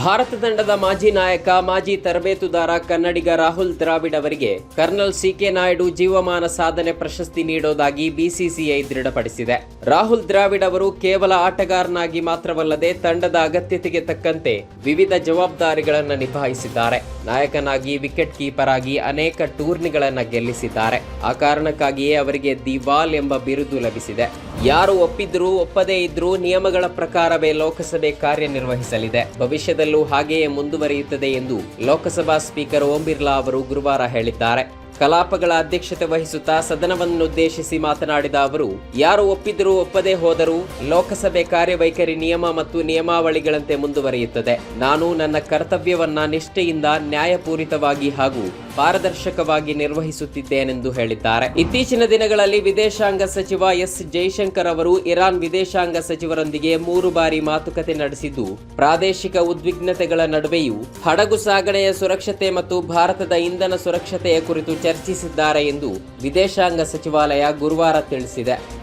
ಭಾರತ ತಂಡದ ಮಾಜಿ ನಾಯಕ, ಮಾಜಿ ತರಬೇತುದಾರ ಕನ್ನಡಿಗ ರಾಹುಲ್ ದ್ರಾವಿಡ್ ಅವರಿಗೆ ಕರ್ನಲ್ ಸಿಕೆ ನಾಯ್ಡು ಜೀವಮಾನ ಸಾಧನೆ ಪ್ರಶಸ್ತಿ ನೀಡೋದಾಗಿ ಬಿಸಿಸಿಐ ದೃಢಪಡಿಸಿದೆ. ರಾಹುಲ್ ದ್ರಾವಿಡ್ ಅವರು ಕೇವಲ ಆಟಗಾರನಾಗಿ ಮಾತ್ರವಲ್ಲದೆ ತಂಡದ ಅಗತ್ಯತೆಗೆ ತಕ್ಕಂತೆ ವಿವಿಧ ಜವಾಬ್ದಾರಿಗಳನ್ನು ನಿಭಾಯಿಸಿದ್ದಾರೆ. ನಾಯಕನಾಗಿ, ವಿಕೆಟ್ ಕೀಪರ್ ಆಗಿ ಅನೇಕ ಟೂರ್ನಿಗಳನ್ನು ಗೆಲ್ಲಿಸಿದ್ದಾರೆ. ಆ ಕಾರಣಕ್ಕಾಗಿಯೇ ಅವರಿಗೆ ದಿ ವಾಲ್ ಎಂಬ ಬಿರುದು ಲಭಿಸಿದೆ. ಯಾರು ಒಪ್ಪಿದ್ರೂ ಒಪ್ಪದೇ ಇದ್ರೂ ನಿಯಮಗಳ ಪ್ರಕಾರವೇ ಲೋಕಸಭೆ ಕಾರ್ಯನಿರ್ವಹಿಸಲಿದೆ. ಭವಿಷ್ಯದಲ್ಲೂ ಹಾಗೆಯೇ ಮುಂದುವರಿಯುತ್ತದೆ ಎಂದು ಲೋಕಸಭಾ ಸ್ಪೀಕರ್ ಓಂ ಬಿರ್ಲಾ ಅವರು ಗುರುವಾರ ಹೇಳಿದ್ದಾರೆ. ಕಲಾಪಗಳ ಅಧ್ಯಕ್ಷತೆ ವಹಿಸುತ್ತಾ ಸದನವನ್ನುದ್ದೇಶಿಸಿ ಮಾತನಾಡಿದ ಅವರು, ಯಾರು ಒಪ್ಪಿದರೂ ಒಪ್ಪದೇ ಹೋದರೂ ಲೋಕಸಭೆ ಕಾರ್ಯವೈಖರಿ ನಿಯಮ ಮತ್ತು ನಿಯಮಾವಳಿಗಳಂತೆ ಮುಂದುವರಿಯುತ್ತದೆ. ನಾನು ನನ್ನ ಕರ್ತವ್ಯವನ್ನ ನಿಷ್ಠೆಯಿಂದ, ನ್ಯಾಯಪೂರಿತವಾಗಿ ಹಾಗೂ ಪಾರದರ್ಶಕವಾಗಿ ನಿರ್ವಹಿಸುತ್ತಿದ್ದೇನೆಂದು ಹೇಳಿದ್ದಾರೆ. ಇತ್ತೀಚಿನ ದಿನಗಳಲ್ಲಿ ವಿದೇಶಾಂಗ ಸಚಿವ ಎಸ್ ಜೈಶಂಕರ್ ಅವರು ಇರಾನ್ ವಿದೇಶಾಂಗ ಸಚಿವರೊಂದಿಗೆ 3 ಬಾರಿ ಮಾತುಕತೆ ನಡೆಸಿದ್ದು, ಪ್ರಾದೇಶಿಕ ಉದ್ವಿಗ್ನತೆಗಳ ನಡುವೆಯೂ ಹಡಗು ಸಾಗಣೆಯ ಸುರಕ್ಷತೆ ಮತ್ತು ಭಾರತದ ಇಂಧನ ಸುರಕ್ಷತೆಯ ಕುರಿತು ಚರ್ಚಿಸಿದ್ದಾರೆ ಎಂದು ವಿದೇಶಾಂಗ ಸಚಿವಾಲಯ ಗುರುವಾರ ತಿಳಿಸಿದೆ.